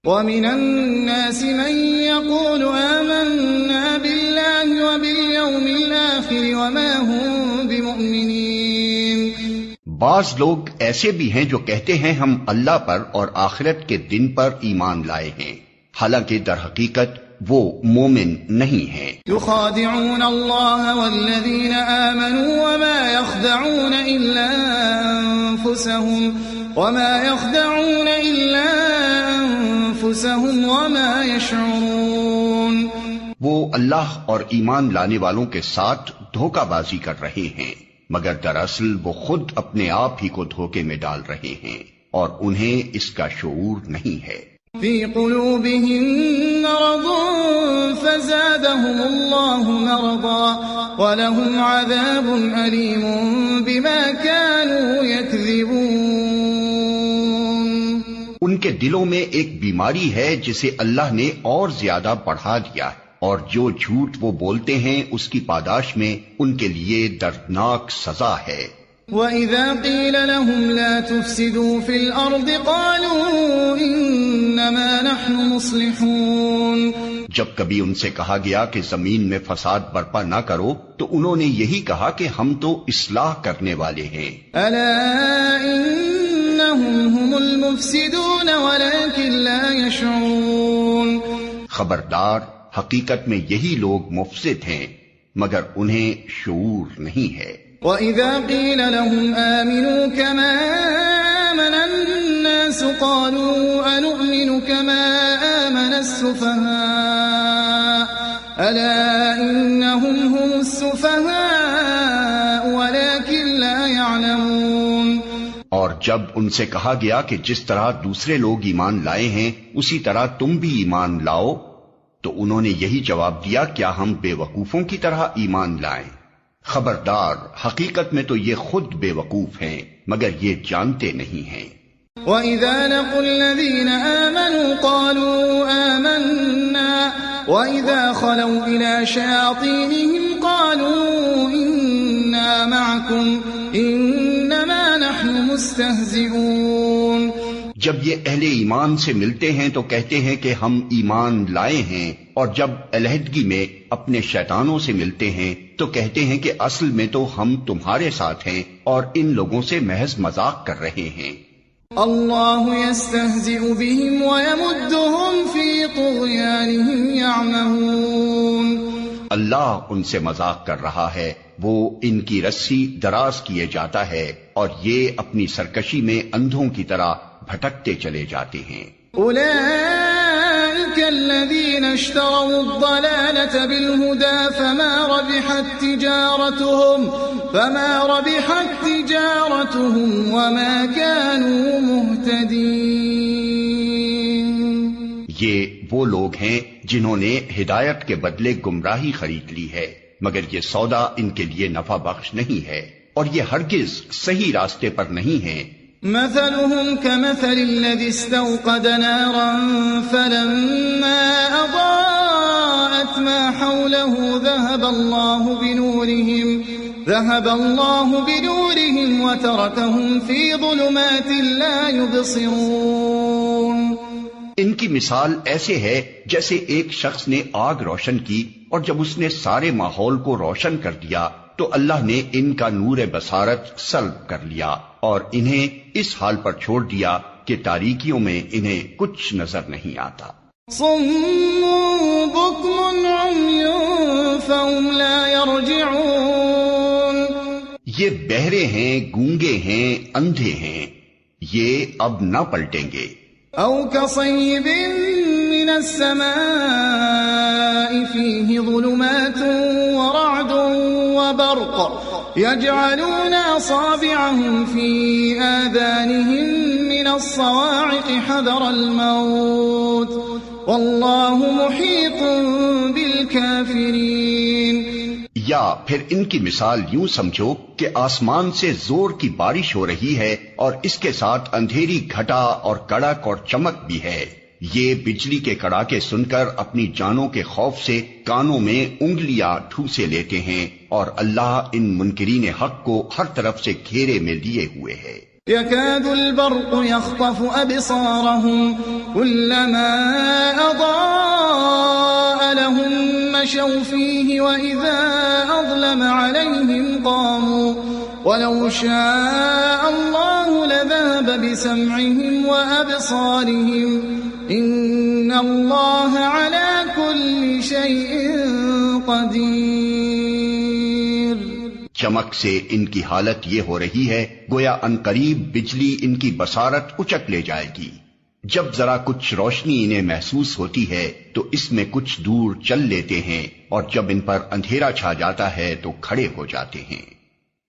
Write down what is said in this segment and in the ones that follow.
وَمِنَ النَّاسِ مَن يَقُولُ آمَنَّا بِاللَّهِ وَبِالْيَوْمِ الْآخِرِ وَمَا هُم بِمُؤْمِنِينَ۔ بعض لوگ ایسے بھی ہیں جو کہتے ہیں ہم اللہ پر اور آخرت کے دن پر ایمان لائے ہیں، حالانکہ در حقیقت وہ مومن نہیں ہیں۔ يخادعون الله والذين آمنوا وما يخدعون إلا أنفسهم وما يشعرون۔ وہ اللہ اور ایمان لانے والوں کے ساتھ دھوکہ بازی کر رہے ہیں، مگر دراصل وہ خود اپنے آپ ہی کو دھوکے میں ڈال رہے ہیں اور انہیں اس کا شعور نہیں ہے۔ في قلوبهم مرض فزادهم الله مرضا ولهم عذاب أليم بما كانوا يكذبون۔ ان کے دلوں میں ایک بیماری ہے جسے اللہ نے اور زیادہ بڑھا دیا ہے، اور جو جھوٹ وہ بولتے ہیں اس کی پاداش میں ان کے لیے دردناک سزا ہے۔ وَإِذَا قِيلَ لَهُمْ لَا تُفْسِدُوا فِي الْأَرْضِ قَالُوا إِنَّمَا نَحْنُ مُصْلِحُونَ۔ جب کبھی ان سے کہا گیا کہ زمین میں فساد برپا نہ کرو تو انہوں نے یہی کہا کہ ہم تو اصلاح کرنے والے ہیں۔ أَلَا إِنَّهُمْ هُمُ الْمُفْسِدُونَ وَلَكِنْ لَا يَشْعُرُونَ۔ خبردار، حقیقت میں یہی لوگ مفسد ہیں مگر انہیں شعور نہیں ہے۔ وَإِذَا قِيلَ لَهُمْ آمِنُوا كَمَا آمَنَ النَّاسُ قَالُوا أَنُؤْمِنُ كَمَا آمَنَ السُّفَهَاءُ أَلَا إِنَّهُمْ هُمُ السُّفَهَاءُ وَلَكِنْ لَا يَعْلَمُونَ۔ اور جب ان سے کہا گیا کہ جس طرح دوسرے لوگ ایمان لائے ہیں اسی طرح تم بھی ایمان لاؤ تو انہوں نے یہی جواب دیا کیا ہم بے وقوفوں کی طرح ایمان لائیں؟ خبردار، حقیقت میں تو یہ خود بے وقوف ہیں مگر یہ جانتے نہیں ہیں۔ وَإِذَا لَقُوا الَّذِينَ آمَنُوا قَالُوا آمَنَّا وَإِذَا خَلَوْا إِلَى شَيَاطِينِهِمْ قَالُوا إِنَّا مَعَكُمْ إِنَّمَا نَحْنُ مُسْتَهْزِئُونَ۔ جب یہ اہل ایمان سے ملتے ہیں تو کہتے ہیں کہ ہم ایمان لائے ہیں، اور جب علیحدگی میں اپنے شیطانوں سے ملتے ہیں تو کہتے ہیں کہ اصل میں تو ہم تمہارے ساتھ ہیں اور ان لوگوں سے محض مذاق کر رہے ہیں۔ اللہ یستہزئ بہم ویمدہم فی طغیانہم یعمہون۔ اللہ ان سے مذاق کر رہا ہے، وہ ان کی رسی دراز کیے جاتا ہے اور یہ اپنی سرکشی میں اندھوں کی طرح بھٹکتے چلے جاتے ہیں۔ اولئک الذین اشتروا الضلالة بالہدى فما ربحت تجارتهم وما كانوا مہتدین۔ یہ وہ لوگ ہیں جنہوں نے ہدایت کے بدلے گمراہی خرید لی ہے، مگر یہ سودا ان کے لیے نفع بخش نہیں ہے اور یہ ہرگز صحیح راستے پر نہیں ہیں۔ مثلهم كمثل الذي استوقد نارا فلما أضاءت ما حوله ذهب الله بنورهم وتركهم في ظلمات لا يبصرون۔ ان کی مثال ایسے ہے جیسے ایک شخص نے آگ روشن کی اور جب اس نے سارے ماحول کو روشن کر دیا تو اللہ نے ان کا نور بصارت سلب کر لیا اور انہیں اس حال پر چھوڑ دیا کہ تاریکیوں میں انہیں کچھ نظر نہیں آتا۔ صم بکم عمی فهم لا يرجعون۔ یہ بہرے ہیں، گونگے ہیں، اندھے ہیں، یہ اب نہ پلٹیں گے۔ او كصيب من السماء فيه ظلمات ورعد وبرق يجعلون أصابعهم في آذانهم من الصواعق حذر الموت والله محيط بالكافرين۔ یا پھر ان کی مثال یوں سمجھو کہ آسمان سے زور کی بارش ہو رہی ہے اور اس کے ساتھ اندھیری گھٹا اور کڑک اور چمک بھی ہے، یہ بجلی کے کڑاکے سن کر اپنی جانوں کے خوف سے کانوں میں انگلیاں ٹھوسے لیتے ہیں، اور اللہ ان منکرین حق کو ہر طرف سے گھیرے میں لیے ہوئے ہے۔ يكاد البرق يخطف أبصارهم كلما أضاء لهم مشوا فيه وإذا أظلم عليهم قاموا ولو شاء الله لذهب بسمعهم وأبصارهم إن الله على كل شيء قدير۔ چمک سے ان کی حالت یہ ہو رہی ہے گویا عنقریب بجلی ان کی بصارت اچک لے جائے گی۔ جب ذرا کچھ روشنی انہیں محسوس ہوتی ہے تو اس میں کچھ دور چل لیتے ہیں اور جب ان پر اندھیرا چھا جاتا ہے تو کھڑے ہو جاتے ہیں۔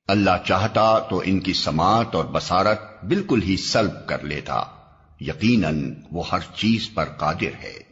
اللہ چاہتا تو ان کی سماعت اور بصارت بالکل ہی سلب کر لیتا، یقیناً وہ ہر چیز پر قادر ہے۔